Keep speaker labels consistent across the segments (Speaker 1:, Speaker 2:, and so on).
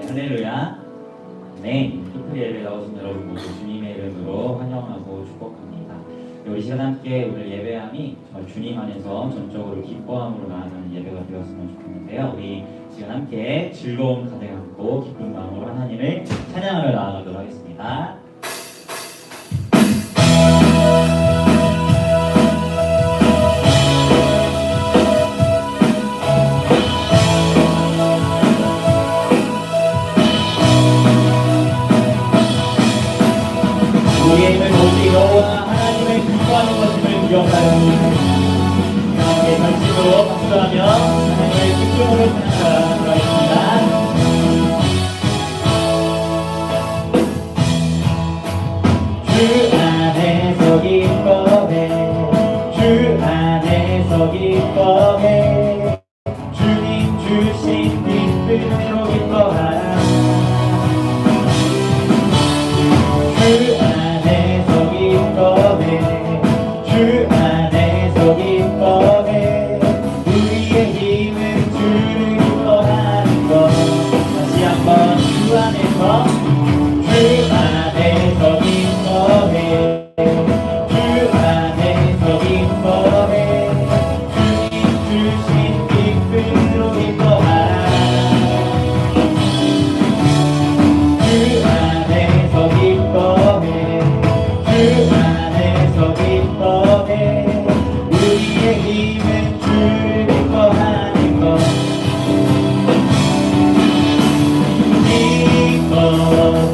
Speaker 1: 할렐루야. 네, 피플 예배 나오신 여러분 모두 주님의 이름으로 환영하고 축복합니다. 우리 시간 함께 오늘 예배함이 정말 주님 안에서 전적으로 기뻐함으로 나아가는 예배가 되었으면 좋겠는데요. 우리 시간 함께 즐거움 가득 안고 기쁜 마음으로 하나님을 찬양하러 나아가도록 하겠습니다. 우리의 힘을 모두 여호와 하나님을 기뻐하는 것임을 기억하여 함께 전심으로 박수하며 하나님을 기쁨으로 찬양하도록 하겠습니다. 주 안에서 기뻐해, 주 안에서 기뻐해, 주님 주신 기쁨으로 기뻐하라. 주 안에서 기뻐해, 주 안에서 기뻐해, 우리의 힘은 주를 기뻐하는 것. 다시 한번 주 안에서, 주 안에서 기뻐해, 주 안에서 기뻐해, 주님 주신 기쁨으로 기뻐하라. 주 안에서 기뻐해, 주 안에서 기뻐해, 우리의 힘은 주를 기뻐하는 것. 기뻐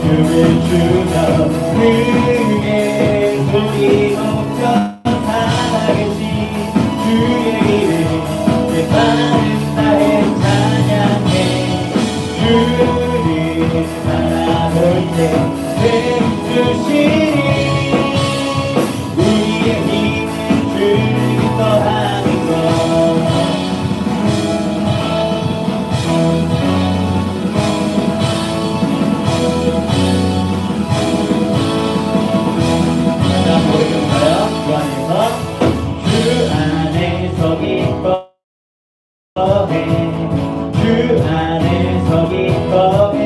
Speaker 1: 춤을 추며 크게 소리 높여 살아계신 주의 이름 내 마음 다해 찬양해. 주를 바라볼 때 주시니 우리의 힘은 주를 기뻐하는 것. 자, 모르겠어요? 주 안에서 기뻐해, 주 안에서 기뻐해,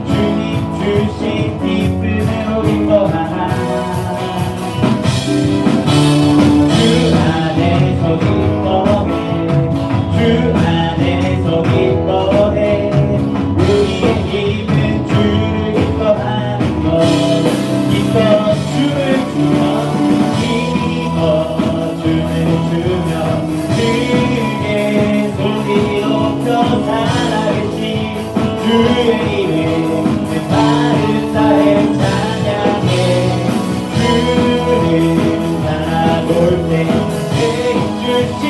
Speaker 1: 주님 주신 기쁨으로 기뻐하라. 주 안에서 기뻐해, 주 안에서 기뻐해, 우리의 힘은 주를 기뻐하는 것. 기뻐 춤을 추며, 기뻐 춤을 추며, 크게 소리 높여 살아계신 주의 이름 내 마음 다해 찬양해. 주를 바라볼 때 주시니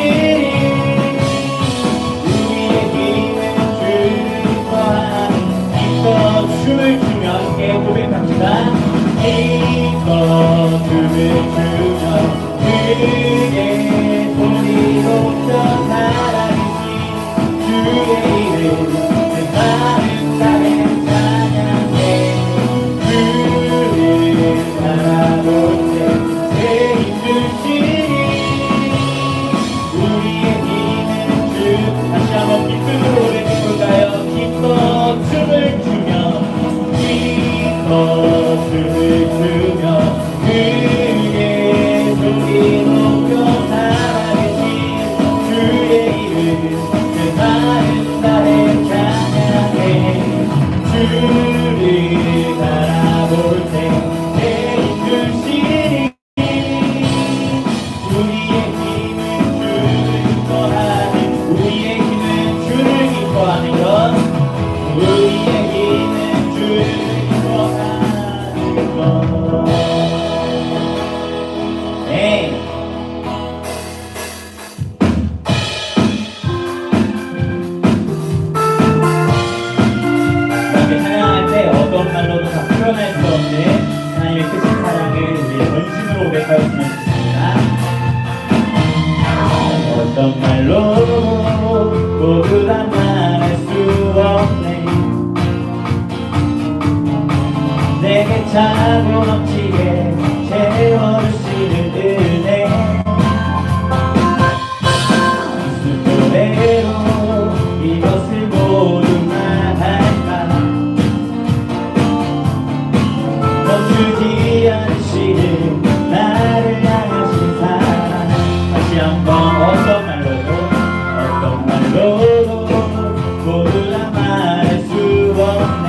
Speaker 1: 우리의 힘은 주를 기뻐하는. 기뻐 춤을 추며 함께 고백합시다. 기뻐 춤을 추며 크게 소리 높여 살아계신 주의 이름 내 마음 다해 찬양해. 주를 바라볼 때 주시니 우리의 힘은 주. 다시 한번 기쁨으로 고백해볼까요? 기뻐 춤을 추며, 기뻐 춤을 추며, 크게 소리 높여 살아계신 주의 이름 내 마음 다해 찬양해. 주를 바라볼 때 주시니 우리의 힘은 주를 기뻐하는, 우리의 힘은 주를 기뻐하는 것. 우리의 힘은 주를 기뻐하는 것. 네. 이렇게 찬양할 때 어떤 말로도 다 표현할 수 없는 하나님의 크신 사랑을 우리 전심으로 고백하였으면 좋겠습니다. 어떤 말로 불러도 모두 다 말할 수 없네.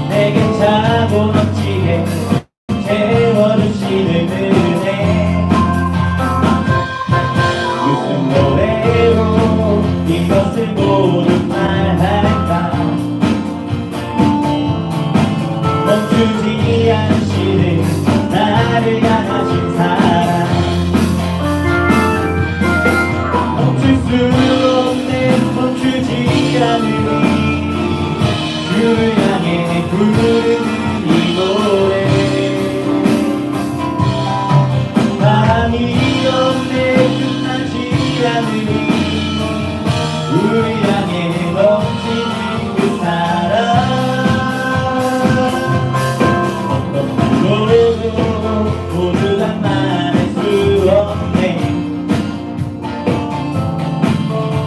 Speaker 1: 내게 차고 넘치게 채워주시는 은혜. 무슨 노래로 이것을 모두 말할까. 멈추지 않으시는 나를 향하신 사랑. 멈출 수 없네. 멈추지 않으니 주를 향해 부르는 이 노래. 바람이 없네. 끝나지 않으니 우리 향해 넘치는 그 사랑. 어떤 말로도 모두 다 말할 수 없네.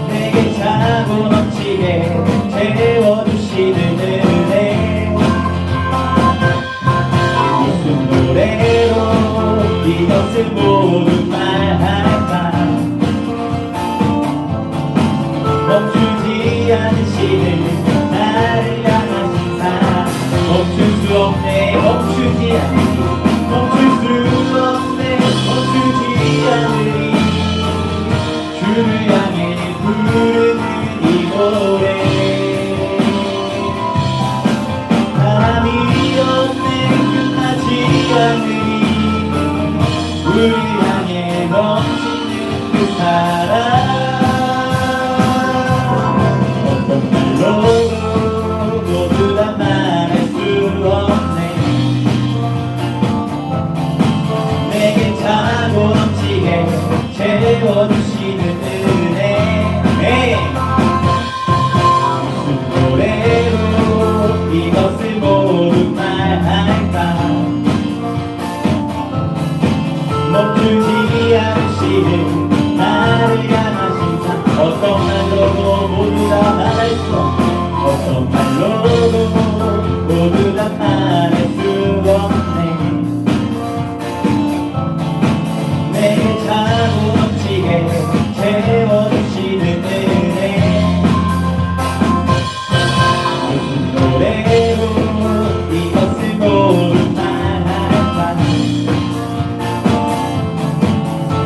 Speaker 1: 내게 차고 넘치게 채워주시는 은혜. 무슨 노래로 이것을 모두 말할까. 멈추지 않으시는 나를 향하신 사랑. 멈출 수 없네. 멈추지 않으니 멈출 수 없네. 멈추지 않으니 주를 향해 부르는 이 노래. 바람이 없네. 끝나지 않으니 우리 향해 넘치는 그 사랑. 어떤 말로도 모두 다 말할 수 없네. 내게 차고 넘치게 채워주시는 은혜. 무슨 노래로 이것을 모두 말할까. 멈추지 않으시는 나를 향하신 사. 어떤 말로도 모두 다 말할 수 없네. 어떤 말로도 모두 다 말할 수 없네. 내게 차고 넘치게 채워주시는 은혜. 무슨 노래로 이것을 모두 말할까.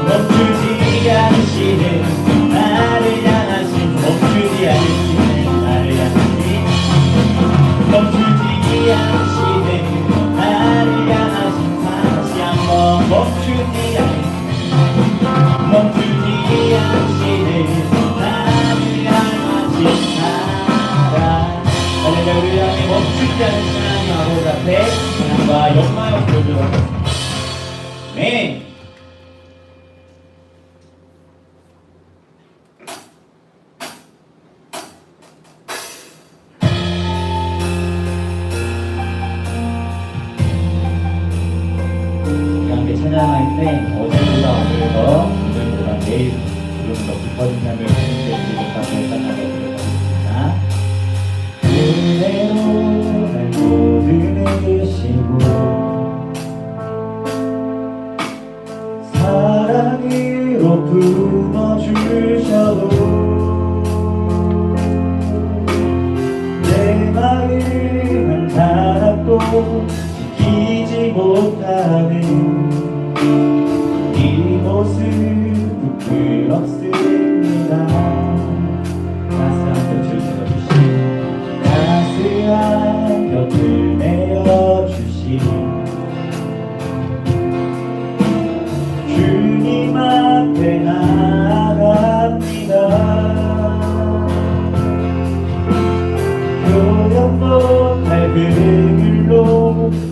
Speaker 1: 멈추지 않으시는 나를 향하신. 멈추지 않으시는 나를 향하신. 멈추지 않으시는 나를 향하신. 다시 한번 멈추지 않으시는. 멈추지 않으시는 나를 향하신 사랑. 할렐루야. 우리 향해 멈추지 않으시는 하나님 아버지 앞에 사랑과 영광을 보여주도록 하겠습니다. 네. 함께 찬양할 때 어제보다 오늘 더, 오늘보다 내일 좀 더 깊어진 삶을 하나님께 드리겠다고 찬양하도록 하겠습니다. 은혜로 날 모든 이시고 사랑으로 품어주셔도 내 마음은 하나도 지키지 못하는 이 모습 부끄럽습니다. 따스한 곁을 내어주신 따스한 곁을 내어주신 주님 앞에 나아갑니다. 표현 못할 그 눈물로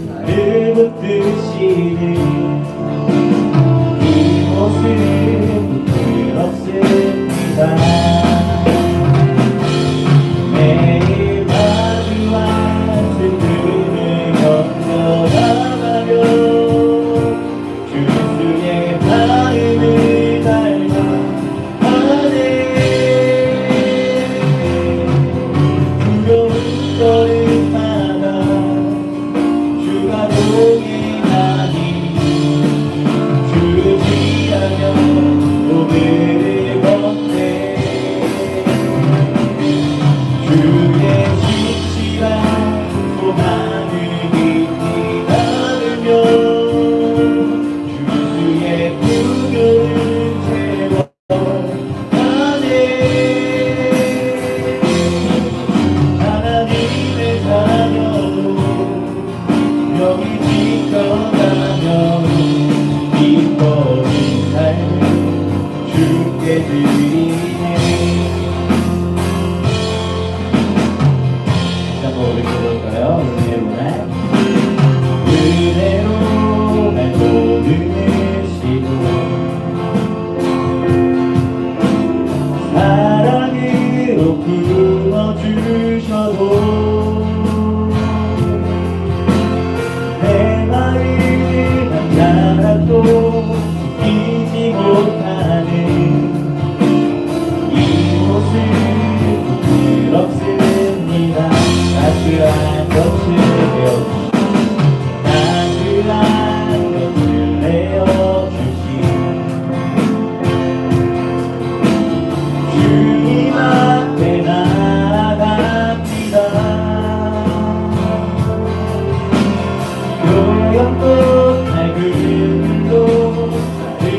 Speaker 1: 나를 붙드시는 이 모습 부끄럽습니다. 매일 마주한 슬픔을 건져나가며 주의 마음을 닮아가네. 두려운 걸음마다 주가 동행하니 주를 지하며 오늘을 드리네. 다시 한번 우리 해볼까요? 은혜로 날 도우시고 사랑으로 품어주셔도 내 마음은 하나도 잊지 못하는 이 모습 부끄럽습니다. 따스한 곁을 내어주신 주님 앞에 나아갑니다. 요염도 맑은 물로 나를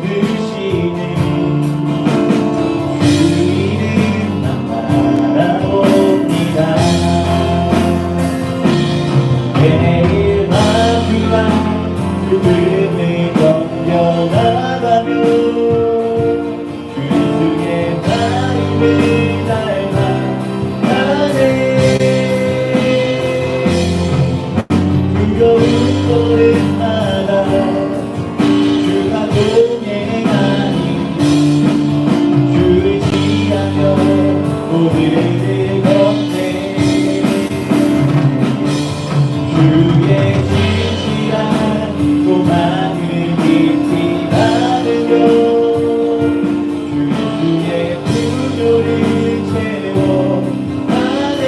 Speaker 1: 붙드시는 주 이름만 바라봅니다. 매일 마주한 죽음을 덤벼나가며 주의 마음을 닮아가네. 두려운 걸음마다 주가 동행하니 주를 지하며 오늘을 걷네. 주의 진실한 소망을 깊이 나누며 주의 부조를 채워가네.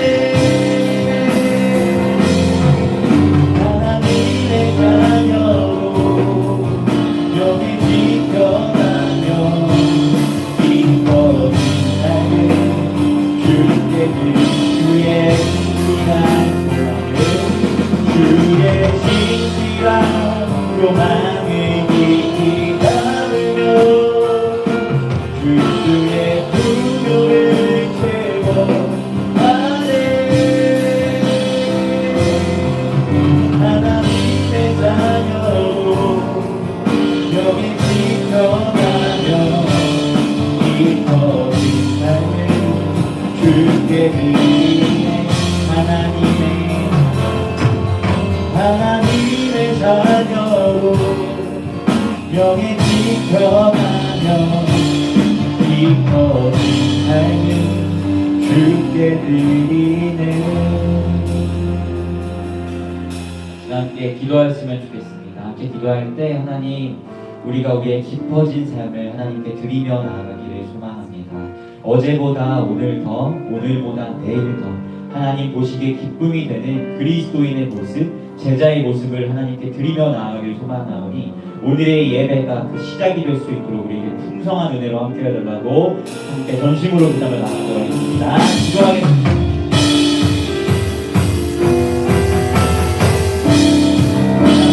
Speaker 1: 하나님의 자녀로 영에 지켜가며 기뻐진 삶을 주께 주의 진실한 주의 진실한 로망을 깊이 담으며 주의 부요를 채워가네. 하나님의 자녀로 영에 지켜가며 기뻐진 삶을 주께 드리네. 하나님의 자녀로 영에 지켜가며 기뻐진 삶을 주께 드리네. 함께 기도하였으면 좋겠습니다. 함께 기도할 때 하나님, 우리가 우리의 깊어진 삶을 하나님께 드리며 나아가기를 소망합니다. 어제보다 오늘 더, 오늘보다 내일 더 하나님 보시기에 기쁨이 되는 그리스도인의 모습, 제자의 모습을 하나님께 드리며 나아가길 소망하오니 오늘의 예배가 그 시작이 될 수 있도록 우리에게 풍성한 은혜로 함께 해달라고 함께 전심으로 기도하며 나아가도록 하겠습니다. 기도하겠습니다.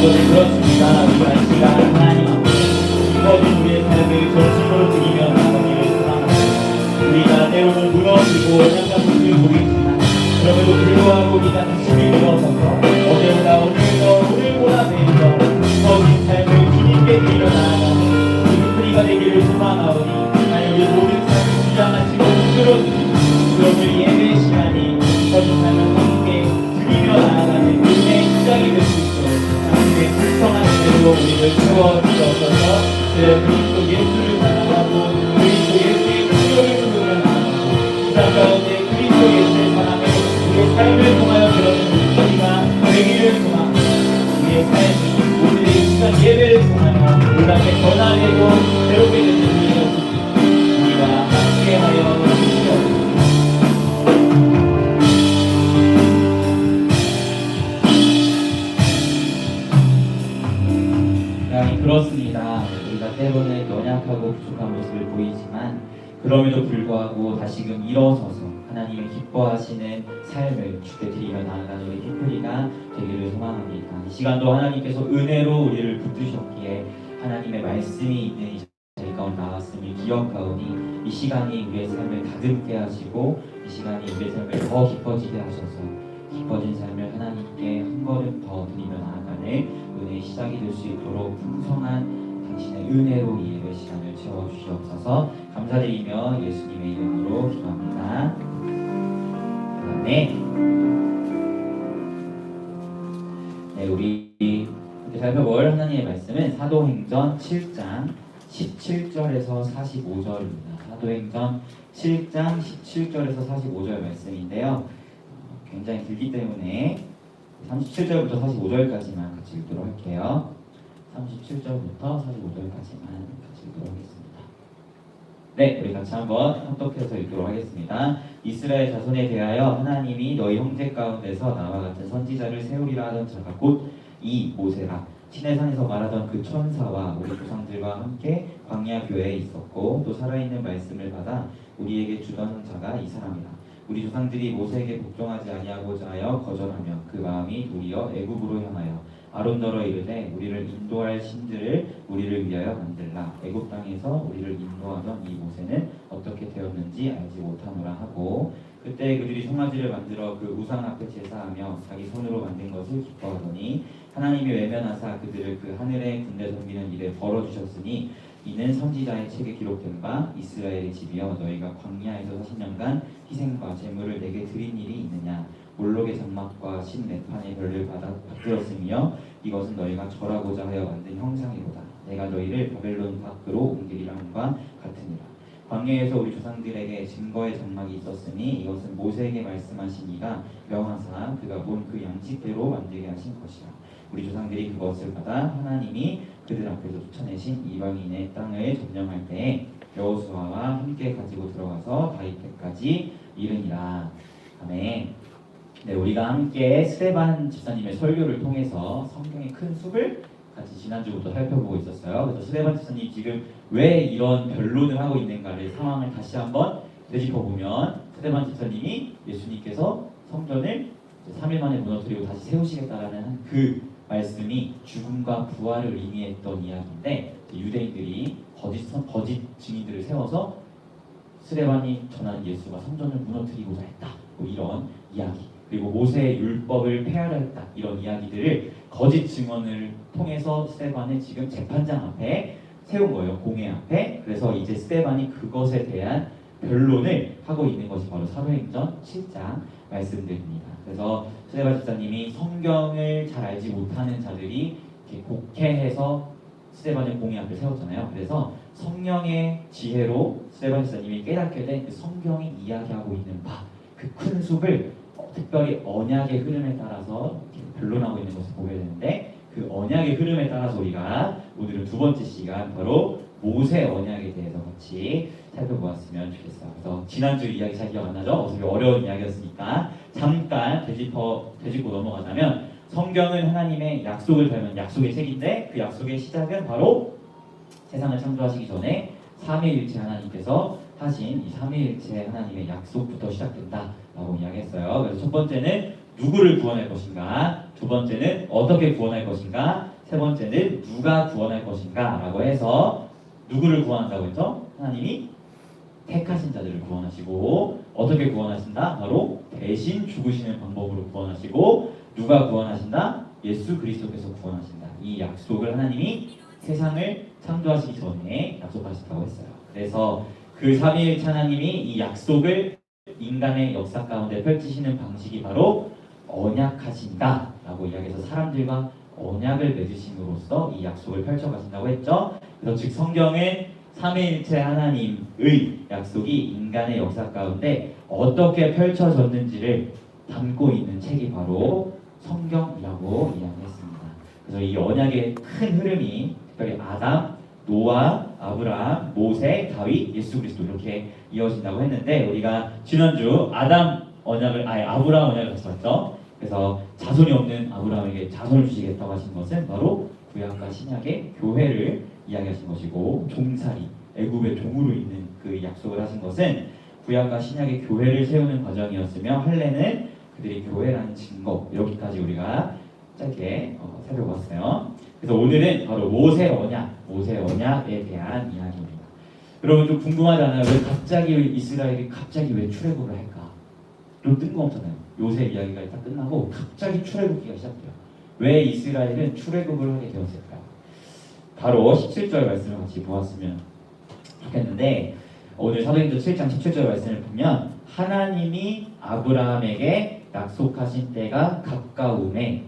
Speaker 1: 그렇습니다. 우리가 이 시간 하나님 앞에 깊어진 우리의 삶을 전심으로 드리며 나아가기를 소망합니다. 우리가 때로는 무너지고 약간 모습을 보이지만 그럼에도 불구하고 우리가 다시 일어서서 어제보다 오늘 더, 오늘보다 내일 더 깊어진 삶을 주님께 드리며 나아가는 우리가 되기를 소망하오니 하나님 우리 모든 삶을 주장하시고 이끌어주시고 그런 우리 예배 시간이 깊어진 삶을 함께 드리며 나아가는 은혜의 시작이 될 수 있도록 하나님의 불성한 은혜로 우리를 채워주셔서 그리스도 예수를 사랑하고 그리스도 예수의 구조를 부르며 나아가고 이 삶 가운데 그리스도 예수의 사랑을 우리의 삶을 통하여 드러낸 우리가 되기를 소망합니다. 우리의 삶이 오늘의 이 시간 예배를 통하여 우리에게 변화되고 새롭게 되는 우리가 함께하여 주시옵소서. 그렇습니다. 우리가 때로는 연약하고 부족한 모습을 보이지만 그럼에도 불구하고 다시금 일어서서 하나님의 기뻐하시는 삶을 주께 드리며 나아가는 우리 피플리가 되기를 소망합니다. 이 시간도 하나님께서 은혜로 우리를 붙드셨기에 하나님의 말씀이 있는 이 자리 가운데 나왔음을 기억하오니 이 시간이 우리의 삶을 다듬게 하시고 이 시간이 우리의 삶을 더 깊어지게 하셔서 깊어진 삶을 하나님께 한 걸음 더 드리며 나아가는 은혜의 시작이 될 수 있도록 풍성한 당신의 은혜로 이 예배 시간을 채워주시옵소서. 감사드리며 예수님의 이름으로 기도합니다. 네, 우리 이렇게 살펴볼 하나님의 말씀은 사도행전 7장 17절에서 45절입니다. 사도행전 7장 17절에서 45절 말씀인데요. 굉장히 길기 때문에 37절부터 45절까지만 같이 읽도록 할게요. 37절부터 45절까지만 같이 읽도록 하겠습니다. 네, 우리 같이 한번 합독해서 읽도록 하겠습니다. 이스라엘 자손에 대하여 하나님이 너희 형제 가운데서 나와 같은 선지자를 세우리라 하던 자가 곧 이 모세라. 시내산에서 말하던 그 천사와 우리 조상들과 함께 광야 교회에 있었고 또 살아있는 말씀을 받아 우리에게 주던 자가 이 사람이라. 우리 조상들이 모세에게 복종하지 아니하고자 하여 거절하며 그 마음이 도리어 애굽으로 향하여 아론더러 이르되 우리를 인도할 신들을 우리를 위하여 만들라. 애굽 땅에서 우리를 인도하던 이 모세는 어떻게 되었는지 알지 못하노라 하고 그때 그들이 송아지를 만들어 그 우상 앞에 제사하며 자기 손으로 만든 것을 기뻐하더니 하나님이 외면하사 그들을 그 하늘의 군대 섬기는 일에 벌어주셨으니 이는 선지자의 책에 기록된 바 이스라엘의 집이여 너희가 광야에서 40년간 희생과 제물을 내게 드린 일이 있느냐. 몰록의 장막과 신내판의 별을 받들었으며 이것은 너희가 절하고자 하여 만든 형상이로다. 내가 너희를 바벨론 밖으로 옮기리라 함과 같으니라. 광야에서 우리 조상들에게 증거의 장막이 있었으니 이것은 모세에게 말씀하신 이가 명하사 그가 본 그 양식대로 만들게 하신 것이라. 우리 조상들이 그것을 받아 하나님이 그들 앞에서 쫓아내신 이방인의 땅을 점령할 때에 여호수아와 함께 가지고 들어가서 다윗까지 이르니라. 아멘. 네, 우리가 함께 스데반 집사님의 설교를 통해서 성경의 큰 숲을 같이 지난주부터 살펴보고 있었어요. 그래서 스데반 집사님이 지금 왜 이런 변론을 하고 있는가를 상황을 다시 한번 되짚어보면 스데반 집사님이 예수님께서 성전을 3일 만에 무너뜨리고 다시 세우시겠다라는 그 말씀이 죽음과 부활을 의미했던 이야기인데 유대인들이 거짓 증인들을 세워서 스데반이 전하는 예수가 성전을 무너뜨리고자 했다. 뭐 이런 이야기. 그리고 모세의 율법을 폐하려 했다. 이런 이야기들을 거짓 증언을 통해서 스데반을 지금 재판장 앞에 세운 거예요. 공회 앞에. 그래서 이제 스데반이 그것에 대한 변론을 하고 있는 것이 바로 사도행전 7장 말씀들입니다. 그래서 스데반 집사님이 성경을 잘 알지 못하는 자들이 이렇게 곡해해서 스데반을 공회 앞에 세웠잖아요. 그래서 성령의 지혜로 스데반 집사님이 깨닫게 된 그 성경이 이야기하고 있는 바, 그 큰 숲을 특별히 언약의 흐름에 따라서 변론하고 있는 것을 보게 되는데 그 언약의 흐름에 따라서 우리가 오늘은 두 번째 시간 바로 모세 언약에 대해서 같이 살펴보았으면 좋겠어요. 그래서 지난주 이야기 잘 기억 안 나죠? 어차피 어려운 이야기였으니까 잠깐 되짚고 넘어가자면 성경은 하나님의 약속을 담은 약속의 책인데 그 약속의 시작은 바로 세상을 창조하시기 전에 삼위일체 하나님께서 하신 이 삼위일체 하나님의 약속부터 시작된다라고 이야기했어요. 그래서 첫 번째는 누구를 구원할 것인가, 두 번째는 어떻게 구원할 것인가, 세 번째는 누가 구원할 것인가라고 해서 누구를 구원한다고 했죠? 하나님이 택하신 자들을 구원하시고 어떻게 구원하신다? 바로 대신 죽으시는 방법으로 구원하시고 누가 구원하신다? 예수 그리스도께서 구원하신다. 이 약속을 하나님이 세상을 창조하시기 전에 약속하셨다고 했어요. 그래서 그 삼위일체 하나님이 이 약속을 인간의 역사 가운데 펼치시는 방식이 바로 언약하신다라고 이야기해서 사람들과 언약을 맺으심으로써 이 약속을 펼쳐가신다고 했죠. 그래서 즉 성경은 삼위일체 하나님의 약속이 인간의 역사 가운데 어떻게 펼쳐졌는지를 담고 있는 책이 바로 성경이라고 이야기했습니다. 그래서 이 언약의 큰 흐름이 특별히 아담, 노아, 아브라함, 모세, 다윗, 예수 그리스도 이렇게 이어진다고 했는데 우리가 지난주 아브라함 언약을 같이 봤죠. 그래서 자손이 없는 아브라함에게 자손을 주시겠다고 하신 것은 바로 구약과 신약의 교회를 이야기하신 것이고 종살이, 애굽의 종으로 있는 그 약속을 하신 것은 구약과 신약의 교회를 세우는 과정이었으며 할례는 그들이 교회라는 증거. 여기까지 우리가 짧게 살펴봤어요. 그래서 오늘은 바로 모세 언약에 대한 이야기입니다. 여러분 좀 궁금하잖아요. 왜 갑자기 이스라엘이 왜 출애굽을 할까? 좀 뜬금없잖아요. 요새 이야기가 다 끝나고 갑자기 출애굽기가 시작돼요. 왜 이스라엘은 출애굽을 하게 되었을까요? 바로 17절 말씀을 같이 보았으면 좋겠는데 오늘 사도행전 7장 17절 말씀을 보면 하나님이 아브라함에게 약속하신 때가 가까움에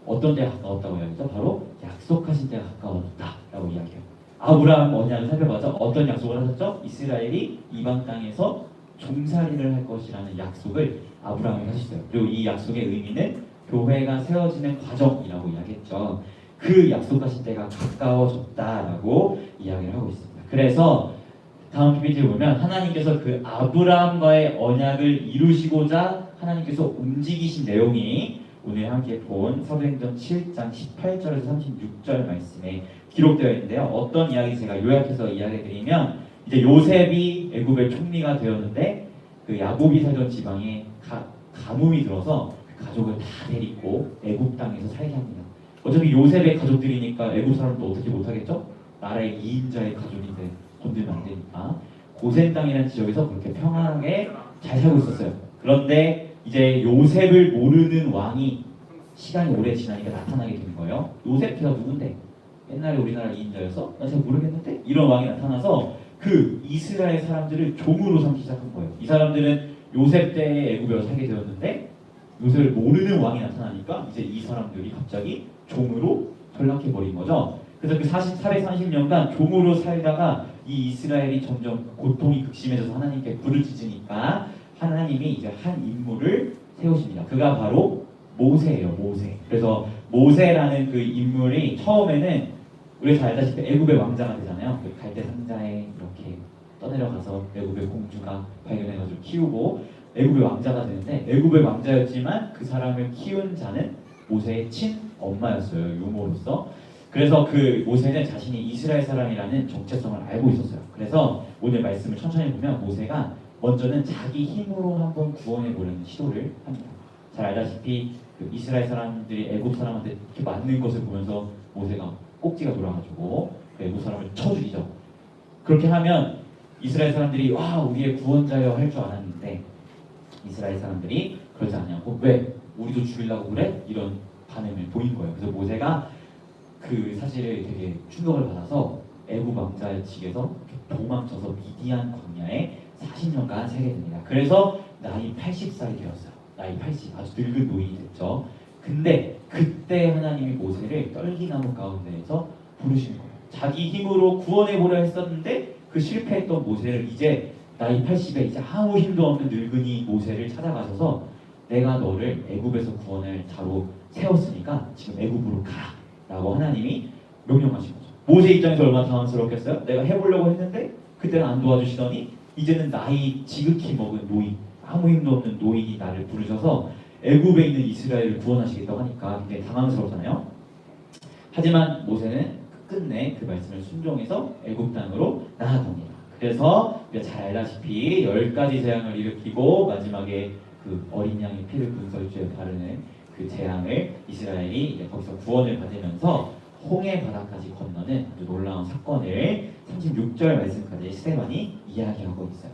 Speaker 1: 어떤 때가 가까웠다고 이야기죠? 바로 약속하신 때가 가까웠다라고 이야기해요. 아브라함 언약을 살펴봐서 어떤 약속을 하셨죠? 이스라엘이 이방 땅에서 종살이를 할 것이라는 약속을 아브라함이 하셨어요. 그리고 이 약속의 의미는 교회가 세워지는 과정이라고 이야기했죠. 그 약속하신 때가 가까워졌다라고 이야기를 하고 있습니다. 그래서 다음 PPT를 보면 하나님께서 그 아브라함과의 언약을 이루시고자 하나님께서 움직이신 내용이 오늘 함께 본 사도행전 7장 18절에서 36절 말씀에 기록되어 있는데요. 어떤 이야기 제가 요약해서 이야기해드리면 이제 요셉이 애굽의 총리가 되었는데 그 야곱이 살던 지방에 가뭄이 들어서 그 가족을 다 데리고 애굽 땅에서 살게 합니다. 어차피 요셉의 가족들이니까 애굽 사람도 어떻게 못하겠죠? 나라의 2인자의 가족인데 건들면 안 되니까 고센 땅이라는 지역에서 그렇게 평안하게 잘 살고 있었어요. 그런데 이제 요셉을 모르는 왕이 시간이 오래 지나니까 나타나게 된 거예요. 요셉가 누군데? 옛날에 우리나라 2인자여서? 나 잘 모르겠는데? 이런 왕이 나타나서 그 이스라엘 사람들을 종으로 삼기 시작한 거예요. 이 사람들은 요셉 때에 애굽에 살게 되었는데 요셉을 모르는 왕이 나타나니까 이제 이 사람들이 갑자기 종으로 전락해버린 거죠. 그래서 그 430년간 종으로 살다가 이 이스라엘이 점점 고통이 극심해져서 하나님께 부르짖으니까 하나님이 이제 한 인물을 세우십니다. 그가 바로 모세예요. 모세. 그래서 모세라는 그 인물이 처음에는 우리가 잘 알다시피 애굽의 왕자가 되잖아요. 그 갈대 상자에 이렇게 떠내려가서 애굽의 공주가 발견해가지고 키우고 애굽의 왕자가 되는데 애굽의 왕자였지만 그 사람을 키운 자는 모세의 친엄마였어요. 유모로서. 그래서 그 모세는 자신이 이스라엘 사람이라는 정체성을 알고 있었어요. 그래서 오늘 말씀을 천천히 보면 모세가 먼저는 자기 힘으로 한번 구원해 보려는 시도를 합니다. 잘 알다시피 그 이스라엘 사람들이 애굽 사람한테 이렇게 맞는 것을 보면서 모세가 꼭지가 돌아가지고 애굽 사람을 쳐 죽이죠. 그렇게 하면 이스라엘 사람들이 와 우리의 구원자여 할 줄 알았는데 이스라엘 사람들이 그러지 않냐고 왜 우리도 죽이려고 그래? 이런 반응을 보인 거예요. 그래서 모세가 그 사실을 되게 충격을 받아서 애굽 왕자의 직에서 도망쳐서 미디안 광야에 40년간 살게 됩니다. 그래서 나이 80살이 되었어요. 나이 80, 아주 늙은 노인이 됐죠. 근데 그때 하나님이 모세를 떨기나무 가운데에서 부르시는 거예요. 자기 힘으로 구원해 보려 했었는데 그 실패했던 모세를 이제 나이 80에 이제 아무 힘도 없는 늙은이 모세를 찾아가셔서 내가 너를 애굽에서 구원할 자로 세웠으니까 지금 애굽으로 가 라고 하나님이 명령하신 거죠. 모세 입장에서 얼마나 당황스럽겠어요? 내가 해보려고 했는데 그때는 안 도와주시더니 이제는 나이 지극히 먹은 노인, 아무 힘도 없는 노인이 나를 부르셔서 애굽에 있는 이스라엘을 구원하시겠다고 하니까 굉장히 당황스럽잖아요. 하지만 모세는 끝내 그 말씀을 순종해서 애굽 땅으로 나아갑니다. 그래서 잘 알다시피 10가지 재앙을 일으키고 마지막에 그 어린 양의 피를 분설주에 바르는 그 재앙을 이스라엘이 이제 거기서 구원을 받으면서 홍해 바다까지 건너는 아주 놀라운 사건을 36절 말씀까지 스데반이 이야기하고 있어요.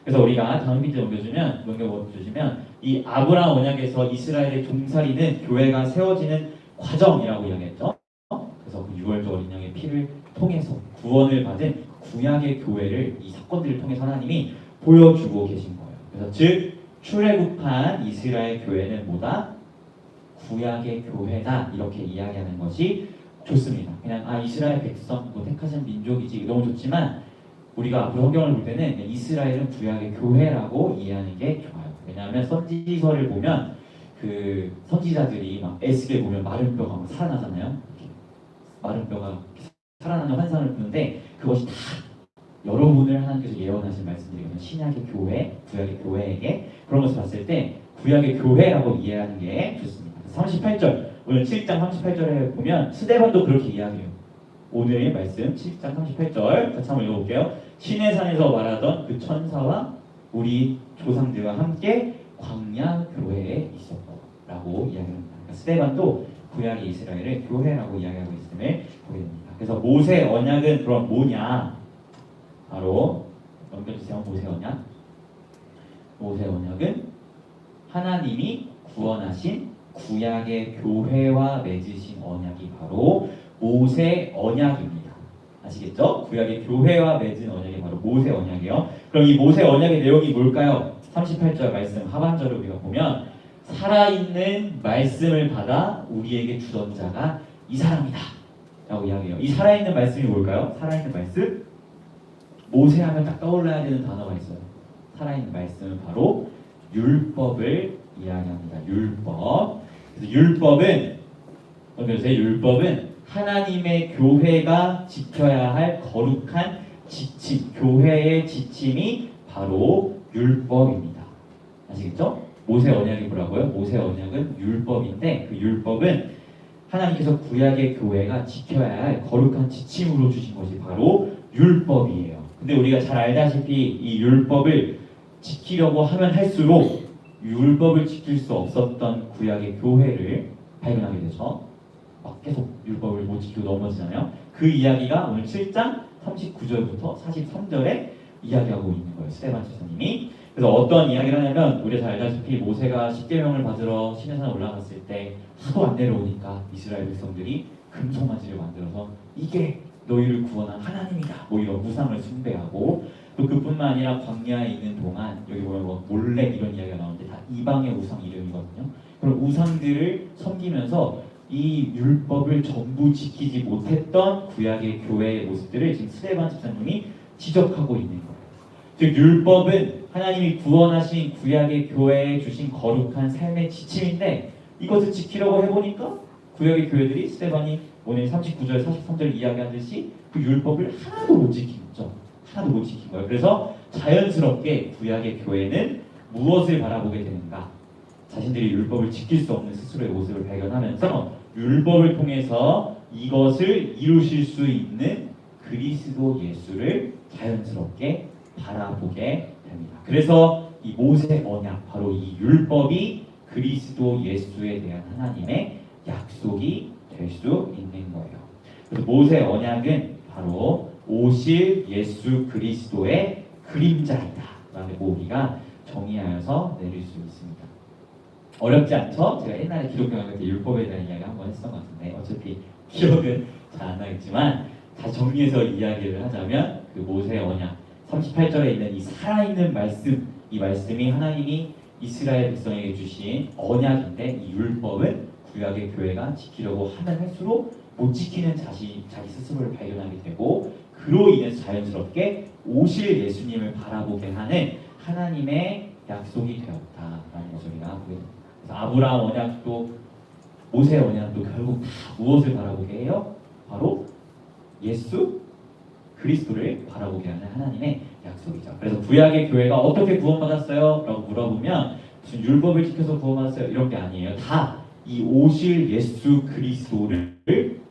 Speaker 1: 그래서 우리가 다음 밑에 넘겨주시면 이 아브라함 언약에서 이스라엘의 종살이는 교회가 세워지는 과정이라고 이야기했죠. 그래서 그 6월절 어린 양의 피를 통해서 구원을 받은 구약의 교회를 이 사건들을 통해서 하나님이 보여주고 계신 거예요. 그래서 즉 출애굽한 이스라엘 교회는 뭐다? 구약의 교회다 이렇게 이야기하는 것이 좋습니다. 그냥 이스라엘 백성, 뭐 택하신 민족이지 너무 좋지만 우리가 앞으로 성경을 볼 때는 이스라엘은 구약의 교회라고 이해하는 게 좋아요. 왜냐하면 선지서를 보면 그 선지자들이 막 에스겔 보면 마른 뼈가 막 살아나잖아요. 마른 뼈가 살아나는 환상을 보는데 그것이 다 여러분을 하나님께서 예언하신 말씀들이거든요. 신약의 교회, 구약의 교회에게 그런 것을 봤을 때 구약의 교회라고 이해하는 게 좋습니다. 38절, 오늘 7장 38절에 보면 스데반도 그렇게 이야기해요. 오늘의 말씀 7장 38절 같이 한번 읽어볼게요. 시내산에서 말하던 그 천사와 우리 조상들과 함께 광야 교회에 있었고 라고 이야기합니다. 그러니까 스데반도 구약의 이스라엘을 교회라고 이야기하고 있음을 보게 됩니다. 그래서 모세 언약은 그럼 뭐냐? 바로 넘겨주세요. 모세 언약. 모세 언약은 하나님이 구원하신 구약의 교회와 맺으신 언약이 바로 모세 언약입니다. 아시겠죠? 구약의 교회와 맺은 언약이 바로 모세 언약이에요. 그럼 이 모세 언약의 내용이 뭘까요? 38절 말씀 하반절을 우리가 보면 살아있는 말씀을 받아 우리에게 주던 자가 이 사람이다 라고 이야기해요. 이 살아있는 말씀이 뭘까요? 살아있는 말씀? 모세 하면 딱 떠올라야 되는 단어가 있어요. 살아있는 말씀은 바로 율법을 이야기합니다. 율법. 그래서 율법은 하나님의 교회가 지켜야 할 거룩한 지침, 교회의 지침이 바로 율법입니다. 아시겠죠? 모세 언약이 뭐라고요? 모세 언약은 율법인데 그 율법은 하나님께서 구약의 교회가 지켜야 할 거룩한 지침으로 주신 것이 바로 율법이에요. 근데 우리가 잘 알다시피 이 율법을 지키려고 하면 할수록 율법을 지킬 수 없었던 구약의 교회를 발견하게 되죠. 막 계속 율법을 못 지키고 넘어지잖아요. 그 이야기가 오늘 7장 39절부터 43절에 이야기하고 있는 거예요. 스데반 집사님이. 그래서 어떤 이야기를 하냐면 우리가 잘 알다시피 모세가 십계명을 받으러 시내산에 올라갔을 때 하도 안 내려오니까 이스라엘 백성들이 금송아지를 만들어서 이게 너희를 구원한 하나님이다 뭐 이런 우상을 숭배하고 또 그뿐만 아니라 광야에 있는 동안 여기 보면 뭐 몰렉 이런 이야기가 나오는데 다 이방의 우상 이름이거든요. 그런 우상들을 섬기면서 이 율법을 전부 지키지 못했던 구약의 교회의 모습들을 지금 스데반 집사님이 지적하고 있는 거예요. 즉 율법은 하나님이 구원하신 구약의 교회에 주신 거룩한 삶의 지침인데 이것을 지키려고 해보니까 구약의 교회들이 스데반이 오늘 39절 43절 이야기하듯이 그 율법을 하나도 못 지킨 거죠. 하나도 못 지킨 거예요. 그래서 자연스럽게 구약의 교회는 무엇을 바라보게 되는가? 자신들이 율법을 지킬 수 없는 스스로의 모습을 발견하면서 율법을 통해서 이것을 이루실 수 있는 그리스도 예수를 자연스럽게 바라보게 됩니다. 그래서 이 모세 언약, 바로 이 율법이 그리스도 예수에 대한 하나님의 약속이 될 수 있는 거예요. 그래서 모세 언약은 바로 오실 예수 그리스도의 그림자이다 라고 우리가 정의하여서 내릴 수 있습니다. 어렵지 않죠? 제가 옛날에 기독교 강의 때 율법에 대한 이야기 한번 했던 것 같은데 어차피 기억은 잘 안 나겠지만 다시 정리해서 이야기를 하자면 그 모세 언약 38절에 있는 이 살아있는 말씀, 이 말씀이 하나님이 이스라엘 백성에게 주신 언약인데 이 율법은 구약의 교회가 지키려고 하면 할수록 못 지키는 자기 스스로를 발견하게 되고 그로 인해서 자연스럽게 오실 예수님을 바라보게 하는 하나님의 약속이 되었다라는 것을 우리가 보게 됩니다. 그래서 아브라함 언약도 모세 언약도 결국 다 무엇을 바라보게 해요? 바로 예수 그리스도를 바라보게 하는 하나님의 약속이죠. 그래서 구약의 교회가 어떻게 구원받았어요? 라고 물어보면 무슨 율법을 지켜서 구원받았어요? 이런 게 아니에요. 다 이 오실 예수 그리스도를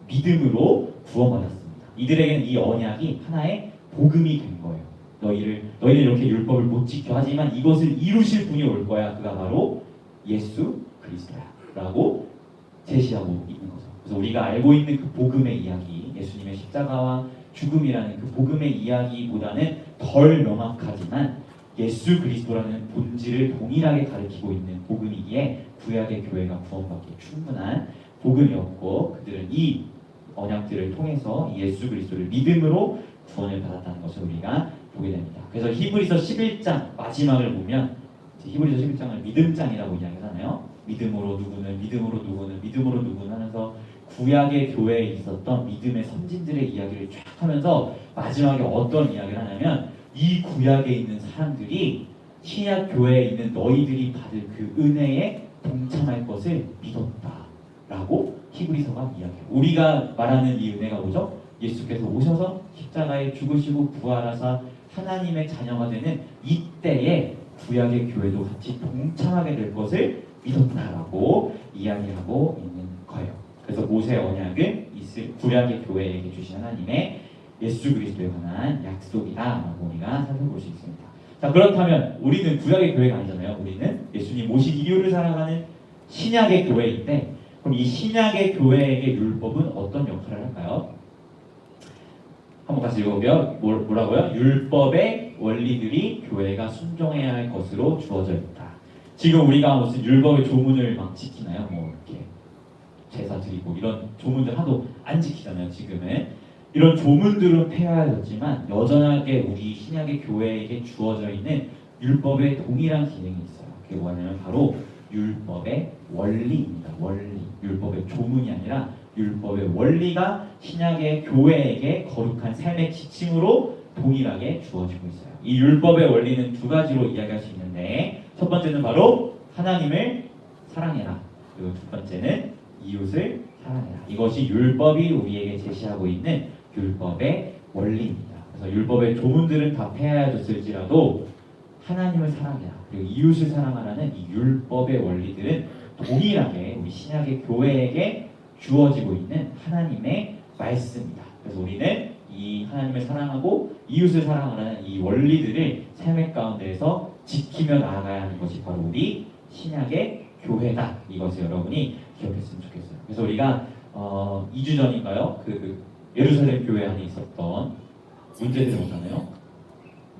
Speaker 1: 믿음으로 구원받았습니다. 이들에게는 이 언약이 하나의 복음이 된 거예요. 너희는 이렇게 율법을 못 지켜 하지만 이것을 이루실 분이 올 거야. 그가 바로 예수 그리스도야 라고 제시하고 있는 거죠. 그래서 우리가 알고 있는 그 복음의 이야기, 예수님의 십자가와 죽음이라는 그 복음의 이야기보다는 덜 명확하지만 예수 그리스도라는 본질을 동일하게 가리키고 있는 복음이기에 구약의 교회가 구원받기 충분한 복음이었고 그들은 이 언약들을 통해서 예수 그리스도를 믿음으로 구원을 받았다는 것을 우리가 보게 됩니다. 그래서 히브리서 11장 마지막을 보면 히브리서 11장을 믿음장이라고 이야기하잖아요. 믿음으로 누구는 하면서 구약의 교회에 있었던 믿음의 선진들의 이야기를 쫙 하면서 마지막에 어떤 이야기를 하냐면 이 구약에 있는 사람들이 신약 교회에 있는 너희들이 받을 그 은혜에 동참할 것을 믿었다라고 히브리서가 이야기해요. 우리가 말하는 이 은혜가 뭐죠? 예수께서 오셔서 십자가에 죽으시고 부활하사 하나님의 자녀가 되는 이때에 구약의 교회도 같이 동참하게 될 것을 믿었다라고 이야기하고 있는 거예요. 그래서 모세 언약은 구약의 교회에게 주신 하나님의 예수 그리스도에 관한 약속이다라고 우리가 살펴볼 수 있습니다. 자, 그렇다면 우리는 구약의 교회가 아니잖아요. 우리는 예수님 오신 이후를 살아가는 신약의 교회인데 그럼 이 신약의 교회에게 율법은 어떤 역할을 할까요? 한번 같이 읽어보면 뭐라고요? 율법의 원리들이 교회가 순종해야 할 것으로 주어져 있다. 지금 우리가 무슨 율법의 조문을 막 지키나요? 뭐 이렇게 제사 드리고 이런 조문들 하도 안 지키잖아요. 지금은 이런 조문들은 폐하였지만 여전하게 우리 신약의 교회에게 주어져 있는 율법에 동일한 기능이 있어요. 그게 뭐냐면 바로 율법의 원리입니다. 원리. 율법의 조문이 아니라 율법의 원리가 신약의 교회에게 거룩한 삶의 지침으로 동일하게 주어지고 있어요. 이 율법의 원리는 두 가지로 이야기할 수 있는데 첫 번째는 바로 하나님을 사랑해라. 그리고 두 번째는 이웃을 사랑해라. 이것이 율법이 우리에게 제시하고 있는 율법의 원리입니다. 그래서 율법의 조문들은 다 폐하여졌을지라도 하나님을 사랑해라. 그리고 이웃을 사랑하라는 이 율법의 원리들은 동일하게 우리 신약의 교회에게 주어지고 있는 하나님의 말씀입니다. 그래서 우리는 이 하나님을 사랑하고 이웃을 사랑하라는 이 원리들을 삶의 가운데에서 지키며 나아가야 하는 것이 바로 우리 신약의 교회다. 이것을 여러분이 기억했으면 좋겠어요. 그래서 우리가 2주 전인가요? 예루살렘 교회 안에 있었던 문제들을 보잖아요.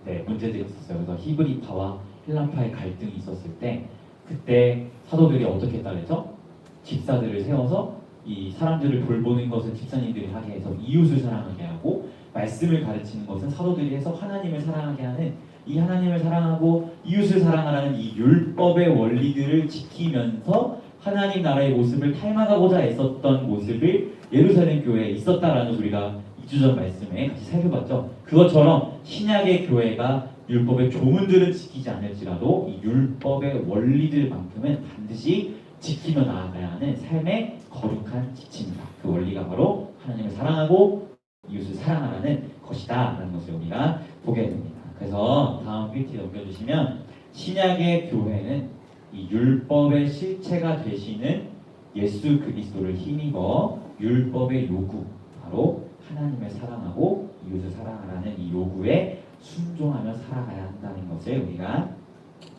Speaker 1: 네, 문제들이 있었어요. 그래서 히브리파와 헬라파의 갈등이 있었을 때 그때 사도들이 어떻게 했다 그랬죠? 집사들을 세워서 이 사람들을 돌보는 것은 집사님들이 하게 해서 이웃을 사랑하게 하고 말씀을 가르치는 것은 사도들이 해서 하나님을 사랑하게 하는 이 하나님을 사랑하고 이웃을 사랑하라는 이 율법의 원리들을 지키면서 하나님 나라의 모습을 닮아가고자 애썼던 모습을 예루살렘 교회에 있었다라는 우리가 2주 전 말씀에 같이 살펴봤죠. 그것처럼 신약의 교회가 율법의 조문들은 지키지 않을지라도 이 율법의 원리들만큼은 반드시 지키며 나아가야 하는 삶의 거룩한 지침이다. 그 원리가 바로 하나님을 사랑하고 이웃을 사랑하라는 것이다 라는 것을 우리가 보게 됩니다. 그래서 다음 PPT 넘겨주시면 신약의 교회는 이 율법의 실체가 되시는 예수 그리스도를 힘입어 율법의 요구, 바로 하나님을 사랑하고 이웃을 사랑하라는 이 요구에 순종하며 살아가야 한다는 것을 우리가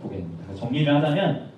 Speaker 1: 보게 됩니다. 정리를 하자면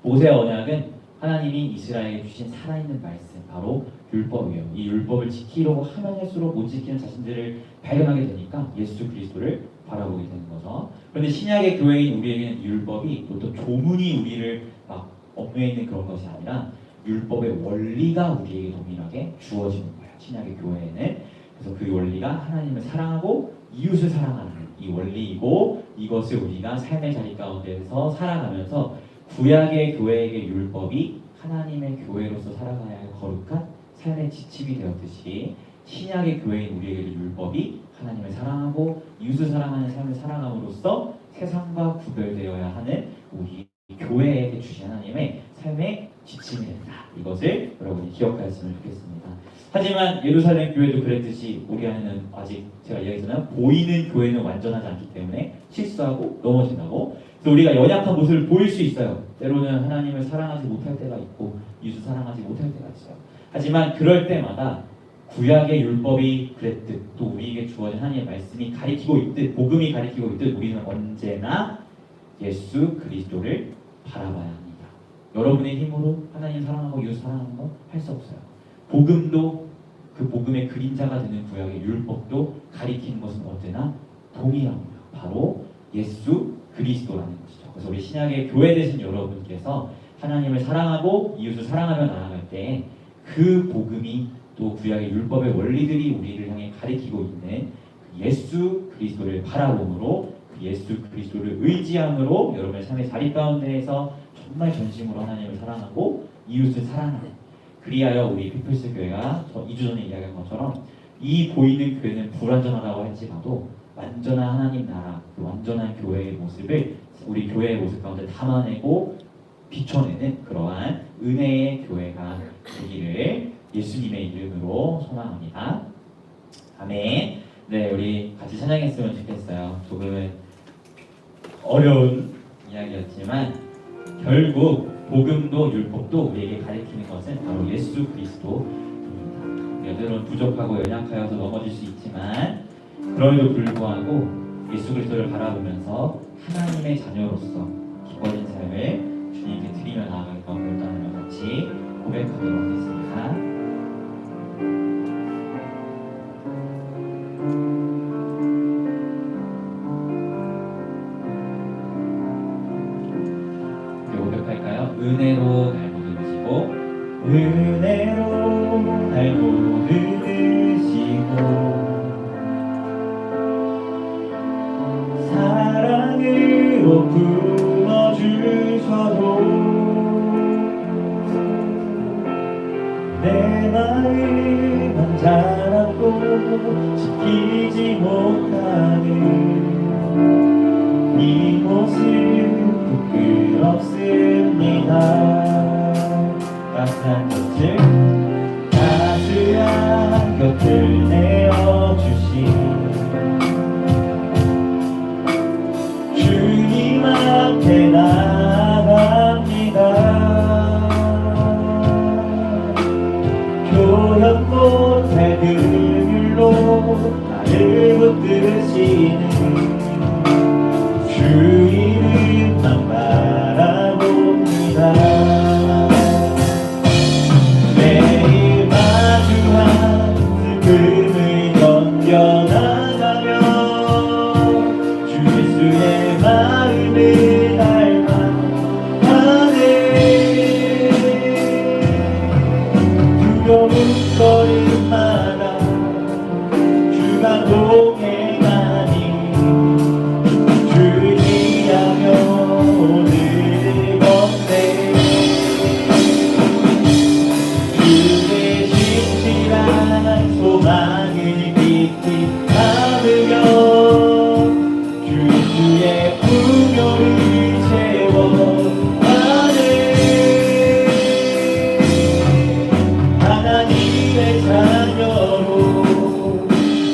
Speaker 1: 모세 언약은 하나님이 이스라엘에 주신 살아있는 말씀, 바로 율법이에요. 이 율법을 지키려고 하면 할수록 못 지키는 자신들을 발견하게 되니까 예수 그리스도를 바라보게 되는 거죠. 그런데 신약의 교회인 우리에게는 이 율법이 또 조문이 우리를 막 얽매여 있는 그런 것이 아니라 율법의 원리가 우리에게 동일하게 주어지는 거예요. 신약의 교회에는. 그래서 그 원리가 하나님을 사랑하고 이웃을 사랑하는 이 원리이고, 이것을 우리가 삶의 자리 가운데서 살아가면서 구약의 교회에게 율법이 하나님의 교회로서 살아가야 할 거룩한 삶의 지침이 되었듯이 신약의 교회인 우리에게 율법이 하나님을 사랑하고 이웃을 사랑하는 삶을 살아감으로써 세상과 구별되어야 하는 우리 교회에게 주신 하나님의 삶의 지침이 된다. 이것을 여러분이 기억하였으면 좋겠습니다. 하지만 예루살렘 교회도 그랬듯이 우리 안에는 아직 제가 이야기했잖아요. 보이는 교회는 완전하지 않기 때문에 실수하고 넘어진다고. 그래서 우리가 연약한 모습을 보일 수 있어요. 때로는 하나님을 사랑하지 못할 때가 있고 이웃을 사랑하지 못할 때가 있어요. 하지만 그럴 때마다 구약의 율법이 그랬듯 또 우리에게 주어진 하나님의 말씀이 가리키고 있듯 복음이 가리키고 있듯 우리는 언제나 예수 그리스도를 바라봐야 합니다. 여러분의 힘으로 하나님 사랑하고 이웃 사랑하는 거 할 수 없어요. 복음도 그 복음의 그림자가 되는 구약의 율법도 가리키는 것은 언제나 동일합니다. 바로 예수 그리스도라는 것이죠. 그래서 우리 신약의 교회 되신 여러분께서 하나님을 사랑하고 이웃을 사랑하며 나아갈 때 그 복음이 또 구약의 율법의 원리들이 우리를 향해 가리키고 있는 예수 그리스도를 바라봄으로 그 예수 그리스도를 의지함으로 여러분의 삶의 자리 가운데에서 정말 전심으로 하나님을 사랑하고 이웃을 사랑하는, 그리하여 우리 피플스 교회가 2주 전에 이야기한 것처럼 이 보이는 교회는 불완전하다고 할지라도 완전한 하나님 나라, 그 완전한 교회의 모습을 우리 교회의 모습 가운데 담아내고 비춰내는 그러한 은혜의 교회가 되기를 예수님의 이름으로 소망합니다. 아멘. 네, 우리 같이 찬양했으면 좋겠어요. 조금은 어려운 이야기였지만 결국 복음도 율법도 우리에게 가리키는 것은 바로 예수 그리스도입니다. 여러분 부족하고 연약하여서 넘어질 수 있지만 그럼에도 불구하고 예수 그리스도를 바라보면서 하나님의 자녀로서 기뻐진 삶을 주님께 드리며 나아가기가 결단하며 같이 고백하도록 하겠습니다. 고백할까요? 은혜로 날 보듬으시고 은혜로 날 보듬으시고 지키지 못하는 이 모습 부끄럽습니다. 따스한 곁을 따스한 곁을 내어주신 주님 앞에 나갑니다. 표현 못할 긍휼로 나를 붙드시는 주 이름만 바라봅니다. 매일 마주한 슬픔을 견뎌나가며 주 예수의 마음을 닮아가네. 두려운 걸음마다 주가 동행하니 주의하며 오늘 건네. 주의 진실한 소망을 깊이 담으며 주 예수의 풍요를 채워가네. 하나님의 자녀로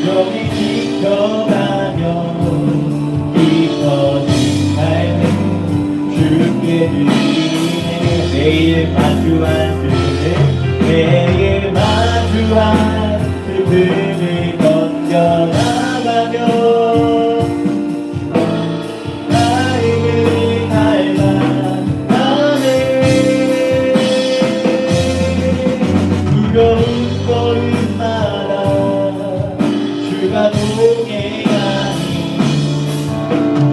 Speaker 1: 영에 지켜가며 깊어진 삶을 주께 드리네. 매일 마주한 슬픔을 매일 마주한 슬픔을 건져나가며 나를 닮아가네. 두려운 걸음마다 주가 동행하니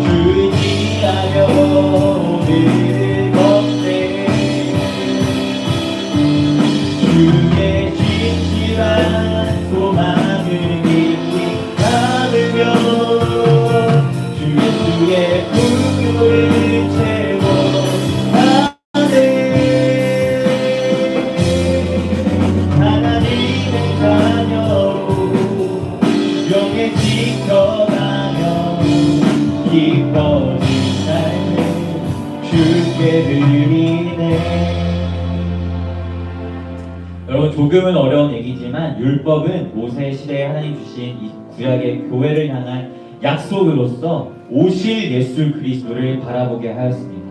Speaker 1: 주의하며 오늘 걷네. 주의 진실한 소망을 깊이 담으며 주 예수의 풍요를 채워가네. 하나님의 자녀로 영에 지켜가며 기뻐진 삶을 주께 드리네. 여러분, 조금은 어려운 얘기지만 율법은 모세 시대에 하나님 주신 이 구약의 교회를 향한 약속으로서 오실 예수 그리스도를 바라보게 하였습니다.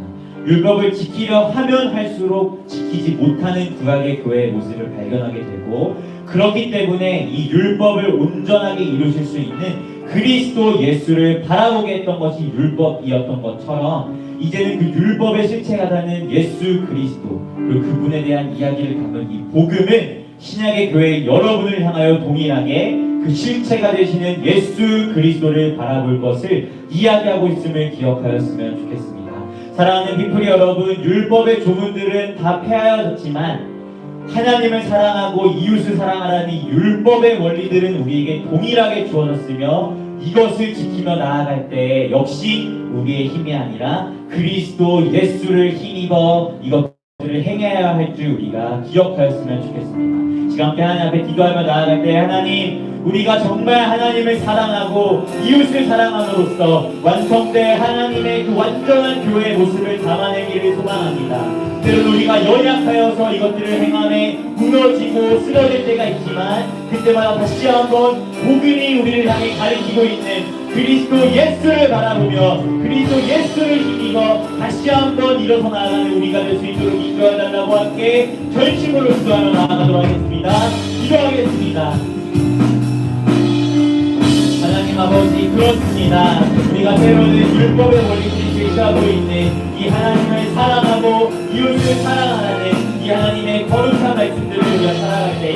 Speaker 1: 율법을 지키려 하면 할수록 지키지 못하는 구약의 교회의 모습을 발견하게 되고, 그렇기 때문에 이 율법을 온전하게 이루실 수 있는 그리스도 예수를 바라보게 했던 것이 율법이었던 것처럼, 이제는 그 율법의 실체가 되는 예수 그리스도, 그리고 그분에 대한 이야기를 담은 이 복음은 신약의 교회 여러분을 향하여 동일하게 그 실체가 되시는 예수 그리스도를 바라볼 것을 이야기하고 있음을 기억하였으면 좋겠습니다. 사랑하는 피플이 여러분, 율법의 조문들은 다 폐하여졌지만 하나님을 사랑하고 이웃을 사랑하라는 이 율법의 원리들은 우리에게 동일하게 주어졌으며, 이것을 지키며 나아갈 때 역시 우리의 힘이 아니라 그리스도 예수를 힘입어 이것들을 행해야 할 줄 우리가 기억하였으면 좋겠습니다. 지금 함께 하나님 앞에 기도하며 나아갈 때, 하나님, 우리가 정말 하나님을 사랑하고 이웃을 사랑함으로써 완성된 하나님의 그 완전한 교회의 모습을 담아내기를 소망합니다. 때로는 우리가 연약하여서 이것들을 행함에 무너지고 쓰러질 때가 있지만, 그때마다 다시 한번 복음이 우리를 향해 가리키고 있는 그리스도 예수를 바라보며 그리스도 예수를 힘입어 다시 한번 일어서 나아가는 우리가 될 수 있도록 이끌어달라고 함께 전심으로 기도하며 나아가도록 하겠습니다. 기도하겠습니다. 하나님 아버지, 그렇습니다. 우리가 때로는 율법의 원리들이 제시하고 있는 이 하나님을 사랑하고 이웃을 사랑하라는 이 하나님의 거룩한 말씀들을 우리가 살아갈 때에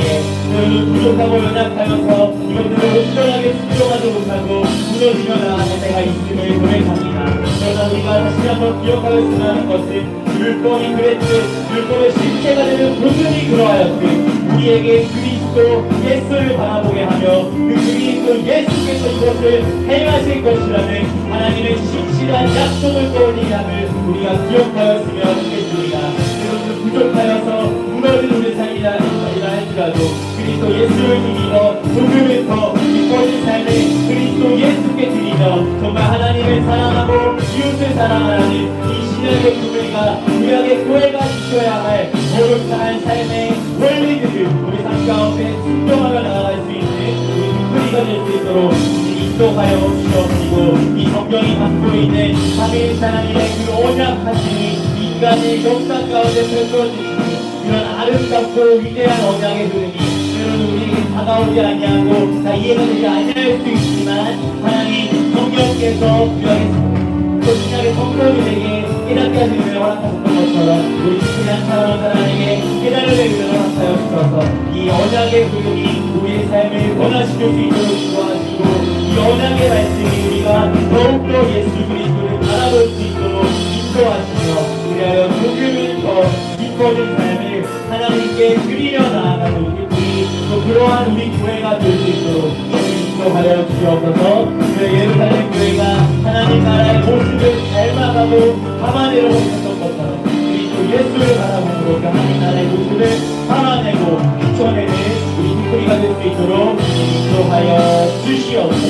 Speaker 1: 때로는 부족하고 연약하여서 이것들을 온전하게 순종하지 못하고 무너지며 나가는 때가 있음을 고백합니다. 그러나 우리가 다시 한번 기억하였으면 하는 것은 율법이 그랬듯 율법의 실체가 되는 복음이 그러하였듯 우리에게 그리스도 예수를 바라보게 하며 그 그리스도 예수께서 이것을 행하실 것이라는 하나님의 진실한 약속을 떠올리게 함을 우리가 기억하였으면 좋겠습니다. 때로는 부족하여서 무너진 우리 삶이라 할지라도 그리스도 예수를 힘입어 복음을 더 정말 하나님을 사랑하고 이웃을 사랑하는 이 신약의 교회가 구약의 교회가 지켜야 할 거룩한 삶의 원리들을 우리 삶 가운데 순종하며 나아갈 수 있는 우리 교회가 될 수 있도록 인도하여 주옵시고 이 성경이 담고 있는 삼위일체 하나님의 그 언약하심이 인간의 역사 가운데 펼쳐지는 이런 아름답고 위대한 언약의 흐름이 때로는 우리에게 다가오지 아니하고 다 이해가 되지 않을 수 있지만 하나님 성령께서 구약의 신약의 성도들에게 깨닫게 하시는 은혜를 허락하셨던 것처럼 우리 그냥 살아온 사람에게 깨달음의 은혜를 허락하여 주셔서 이 언약의 흐름이 우리의 삶을 변화시킬 수 있도록 도와주시고 이 언약의 말씀이 우리가 더욱더 예수 그리스도를 바라볼 수 있도록 인도하시며 그리하여 조금은 더 기뻐진 삶을 하나님께 드리며 나아가는 우리 또 그러한 우리 교회가 될 수 있도록 인도하여 주시옵소서. 그 예루살렘 교회가 하나님 나라의 모습을 닮아가고 담아내려고 했던 것처럼 그리스도 예수를 바라보므로 그 하나님 나라의 모습을 담아내고 비춰내는 우리 교회가 될 수 있도록 인도하여 주시옵소서.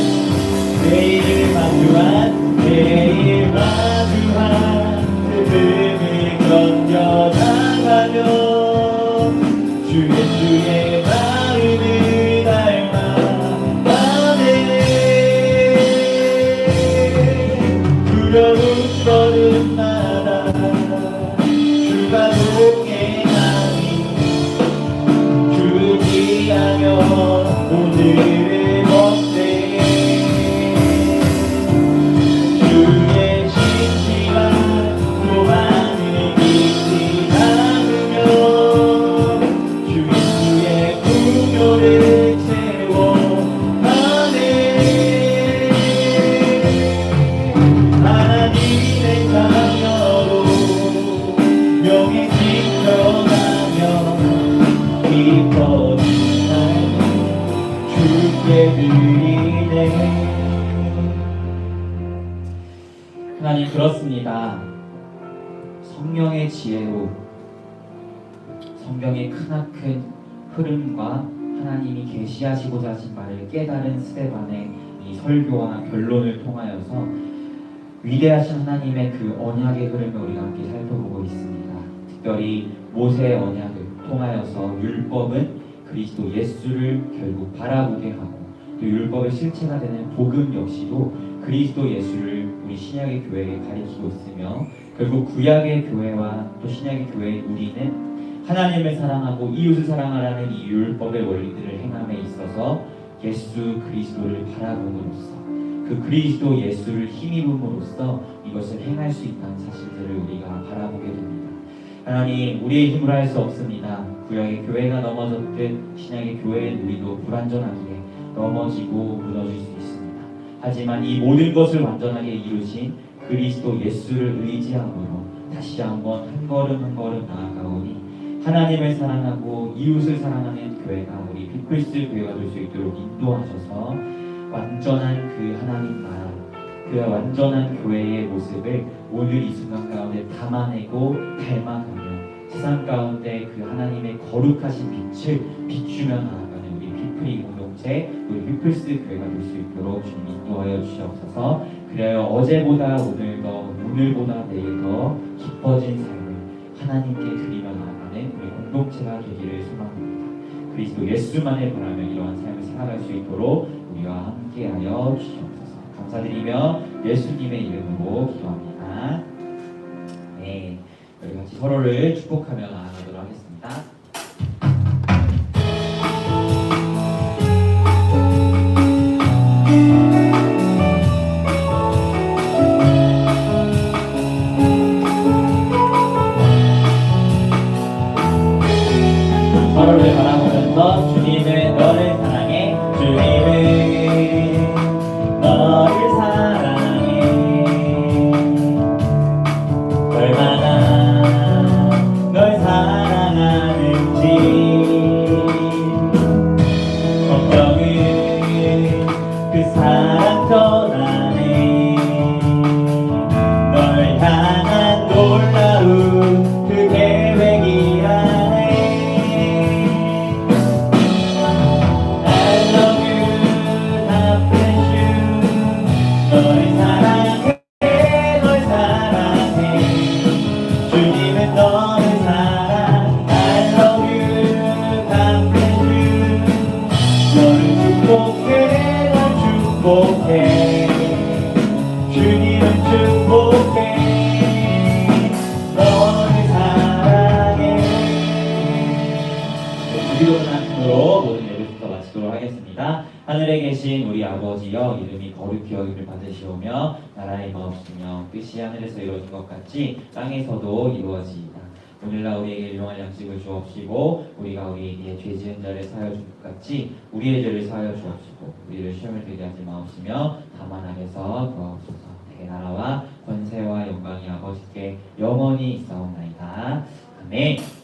Speaker 1: 매일 마주한 슬픔을 견뎌나가며 주 예수의 마음을 닮아가네. 두려운 걸음마다 주가 동행하니 주기하며 오늘을 걷네. 주의 신실한 소망을 잊지 않으며 주 예수의 풍요를 채워가네. 하나님의 자녀로 명예 지켜가며 기뻐진 삶을 주께 드리네. 하나님 그렇습니다. 성령의 지혜로 성경의 크나큰 흐름과 하나님이 계시하시고자 하신 말을 깨달은 스데반의 이 설교와 변론을 통하여서 위대하신 하나님의 그 언약의 흐름을 우리가 함께 살펴보고 있습니다. 특별히 모세의 언약을 통하여서 율법은 그리스도 예수를 결국 바라보게 하고 또 율법의 실체가 되는 복음 역시도 그리스도 예수를 우리 신약의 교회에 가리키고 있으며 결국 구약의 교회와 또 신약의 교회의 우리는 하나님을 사랑하고 이웃을 사랑하라는 이 율법의 원리들을 행함에 있어서 예수 그리스도를 바라봄으로써 그 그리스도 예수를 힘입음으로써 이것을 행할 수 있다는 사실들을 우리가 바라보게 됩니다. 하나님 우리의 힘으로 할 수 없습니다. 구약의 교회가 넘어졌듯 신약의 교회인 우리도 불완전하기에 넘어지고 무너질 수 있습니다. 하지만 이 모든 것을 완전하게 이루신 그리스도 예수를 의지함으로 다시 한번 한 걸음 한 걸음 나아가오니 하나님을 사랑하고 이웃을 사랑하는 교회가 우리 피플스 교회가 될 수 있도록 인도하셔서 완전한 그 하나님 나라 그 완전한 교회의 모습을 오늘 이 순간 가운데 담아내고 닮아가며 세상 가운데 그 하나님의 거룩하신 빛을 비추며 나아가는 우리 피플이 공동체 우리 피플스 교회가 될 수 있도록 주님 인도하여 주시옵소서. 그래요 어제보다 오늘 더 오늘보다 내일 더 기뻐진 삶을 하나님께 드리며 나아가는 우리 공동체가 되기를 소망합니다. 그리스도 예수만을 바라며 이러한 삶을 살아갈 수 있도록 우리와 함께하여 주시옵소서. 감사드리며 예수님의 이름으로 기도합니다. 네, 우리 같이 서로를 축복하며 나아가도록 하겠습니다. 서로를 바라보면서 주님을 너를 사랑해 주님을 너를 사랑해 얼마나 널 사랑해 거룩히 여김을 받으시오며 나라의 마옵시며 뜻이 하늘에서 이루어진 것 같이 땅에서도 이루어지이다. 오늘날 우리에게 일용할 양식을 주옵시고 우리가 우리에게 죄 지은 자를 사하여 줄 것 같이 우리의 죄를 사하여 주옵시고 우리를 시험을 들게 하지 마옵시며 다만 악에서 구하옵소서. 내 나라와 권세와 영광이 아버지께 영원히 있사옵나이다. 아멘.